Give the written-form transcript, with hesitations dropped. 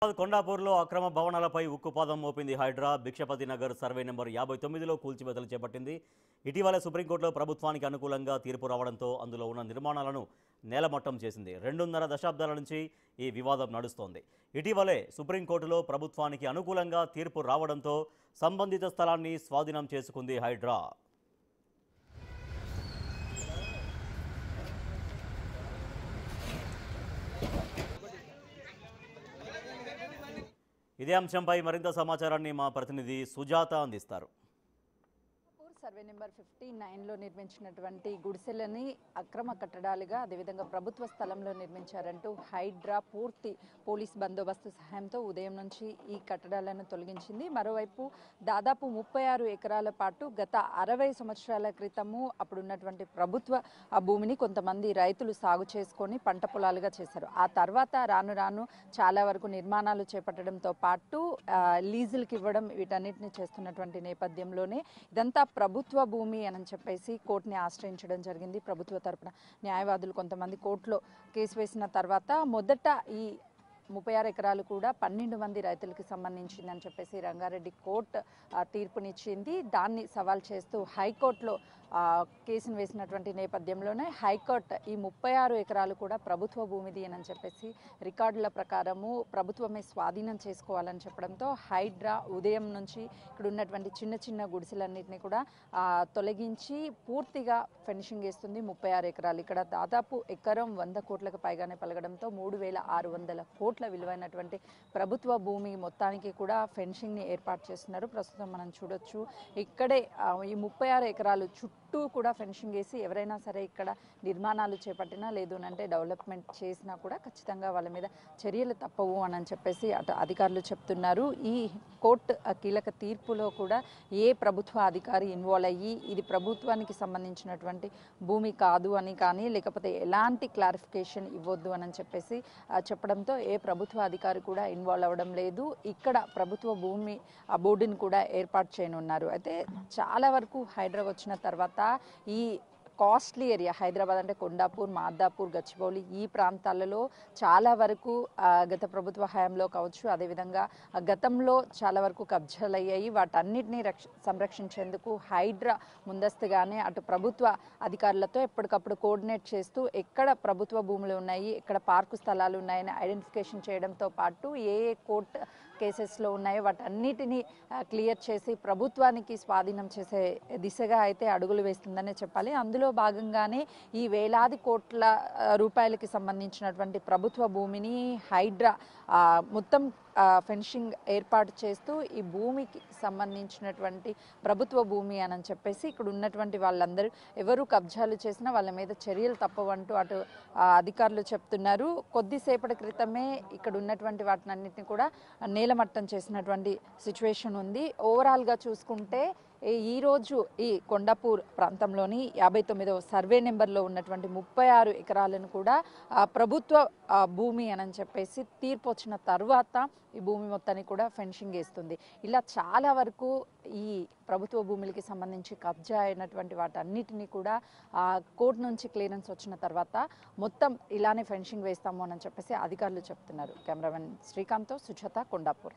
కొండాపూర్లో అక్రమ భవనాలపై ఉక్కుపాదం మోపింది Hydraa. Bhikshapathi Nagar survey number 59లో కూల్చివేతలు చేపట్టింది. ఇటీవల సుప్రీంకోర్టులో ప్రభుత్వానికి అనుకూలంగా తీర్పు రావడంతో అందులో ఉన్న నిర్మాణాలను నేలమట్టం చేసింది. 2.5 దశాబ్దాల నుంచి ఈ వివాదం నడుస్తోంది. ఇటీవలే సుప్రీంకోర్టులో ప్రభుత్వానికి అనుకూలంగా తీర్పు రావడంతో సంబంధిత స్థలాన్ని స్వాధీనం చేసుకుంది హైడ్రా. ఇదే అంశంపై మరింత సమాచారాన్ని మా ప్రతినిధి సుజాత అందిస్తారు. సర్వే నెంబర్ 59లో నిర్మించినటువంటి గుడిసెలని అక్రమ కట్టడాలుగా అదేవిధంగా ప్రభుత్వ స్థలంలో నిర్మించారంటూ హైడ్రా పూర్తి పోలీస్ బందోబస్తు సహాయంతో ఉదయం నుంచి ఈ కట్టడాలను తొలగించింది. మరోవైపు దాదాపు 36 ఎకరాల పాటు గత 60 సంవత్సరాల క్రితము అప్పుడున్నటువంటి ప్రభుత్వ భూమిని కొంతమంది రైతులు సాగు చేసుకొని పంట పొలాలుగా చేశారు. ఆ తర్వాత రాను రాను చాలా వరకు నిర్మాణాలు చేపట్టడంతో పాటు లీజులకి ఇవ్వడం వీటన్నిటిని చేస్తున్నటువంటి నేపథ్యంలోనే ఇదంతా ప్రభుత్వ భూమి అని చెప్పేసి కోర్టుని ఆశ్రయించడం జరిగింది. ప్రభుత్వ తరపున న్యాయవాదులు కొంతమంది కోర్టులో కేసు వేసిన తర్వాత మొదట ఈ 36 ఎకరాలు కూడా 12 మంది రైతులకు సంబంధించిందని చెప్పేసి రంగారెడ్డి కోర్టు తీర్పునిచ్చింది. దాన్ని సవాల్ చేస్తూ హైకోర్టులో కేసును వేసినటువంటి నేపథ్యంలోనే హైకోర్టు ఈ 36 ఎకరాలు కూడా ప్రభుత్వ భూమిది అని చెప్పేసి రికార్డుల ప్రకారము ప్రభుత్వమే స్వాధీనం చేసుకోవాలని చెప్పడంతో హైడ్రా ఉదయం నుంచి ఇక్కడ ఉన్నటువంటి చిన్న చిన్న గుడిసెలన్నింటినీ కూడా తొలగించి పూర్తిగా ఫినిషింగ్ చేస్తుంది. 36 ఎకరాలు ఇక్కడ దాదాపు ఎకరం 100 కోట్లకు పైగానే పలకడంతో 3,600 కోట్ల విలువైనటువంటి ప్రభుత్వ భూమి మొత్తానికి కూడా ఫెన్సింగ్ని ఏర్పాటు చేస్తున్నారు. ప్రస్తుతం మనం చూడొచ్చు ఇక్కడే ఈ 36 ఎకరాలు చుట్టూ కూడా ఫెన్సింగ్ వేసి ఎవరైనా సరే ఇక్కడ నిర్మాణాలు చేపట్టినా లేదు అంటే డెవలప్మెంట్ చేసినా కూడా ఖచ్చితంగా వాళ్ళ మీద చర్యలు తప్పవు అని చెప్పేసి అటు అధికారులు చెప్తున్నారు. ఈ కోర్టు కీలక తీర్పులో కూడా ఏ ప్రభుత్వ అధికారి ఇన్వాల్వ్ అయ్యి ఇది ప్రభుత్వానికి సంబంధించినటువంటి భూమి కాదు అని కానీ లేకపోతే ఎలాంటి క్లారిఫికేషన్ ఇవ్వద్దు అని చెప్పేసి చెప్పడంతో ఏ ప్రభుత్వ అధికారి కూడా ఇన్వాల్వ్ అవ్వడం లేదు. ఇక్కడ ప్రభుత్వ భూమి బోర్డుని కూడా ఏర్పాటు చేయనున్నారు. అయితే చాలా వరకు హైదరాబాద్ వచ్చిన తర్వాత ఈ కాస్ట్లీ ఏరియా హైదరాబాద్ అంటే కొండాపూర్, మాదాపూర్, గచ్చిబౌలి ఈ ప్రాంతాలలో చాలా వరకు గత ప్రభుత్వ హయాంలో కావచ్చు అదేవిధంగా గతంలో చాలా వరకు కబ్జాలు అయ్యాయి. వాటన్నిటిని సంరక్షించేందుకు హైడ్రా ముందస్తుగానే అటు ప్రభుత్వ అధికారులతో ఎప్పటికప్పుడు కోఆర్డినేట్ చేస్తూ ఎక్కడ ప్రభుత్వ భూములు ఉన్నాయి, ఎక్కడ పార్కు స్థలాలు ఉన్నాయని ఐడెంటిఫికేషన్ చేయడంతో పాటు ఏ కోర్టు కేసెస్లో ఉన్నాయో వాటన్నిటినీ క్లియర్ చేసి ప్రభుత్వానికి స్వాధీనం చేసే దిశగా అయితే అడుగులు వేస్తుందనే చెప్పాలి. అందులో భాగంగానే ఈ వేలాది కోట్ల రూపాయలకి సంబంధించినటువంటి ప్రభుత్వ భూమిని హైడ్రా మొత్తం ఫెన్సింగ్ ఏర్పాటు చేస్తూ ఈ భూమికి సంబంధించినటువంటి ప్రభుత్వ భూమి అని చెప్పేసి ఇక్కడ ఉన్నటువంటి వాళ్ళందరూ ఎవరు కబ్జాలు చేసినా వాళ్ళ మీద చర్యలు తప్పవంటూ అటు అధికారులు చెప్తున్నారు. కొద్దిసేపటి క్రితమే ఇక్కడ ఉన్నటువంటి వాటినన్నింటినీ కూడా నేలమట్టం చేసినటువంటి సిచ్యువేషన్ ఉంది. ఓవరాల్గా చూసుకుంటే ఈరోజు ఈ కొండాపూర్ ప్రాంతంలోని 59వ సర్వే నెంబర్లో ఉన్నటువంటి 36 ఎకరాలను కూడా ప్రభుత్వ భూమి అని చెప్పేసి తీర్పు వచ్చిన తర్వాత ఈ భూమి మొత్తాన్ని కూడా ఫెన్సింగ్ వేస్తుంది. ఇలా చాలా వరకు ఈ ప్రభుత్వ భూములకి సంబంధించి కబ్జా అయినటువంటి వాటన్నిటినీ కూడా కోర్టు నుంచి క్లియరెన్స్ వచ్చిన తర్వాత మొత్తం ఇలానే ఫెన్సింగ్ వేస్తాము అని చెప్పేసి అధికారులు చెప్తున్నారు. కెమెరామెన్ శ్రీకాంత్తో సుజాత, కొండాపూర్.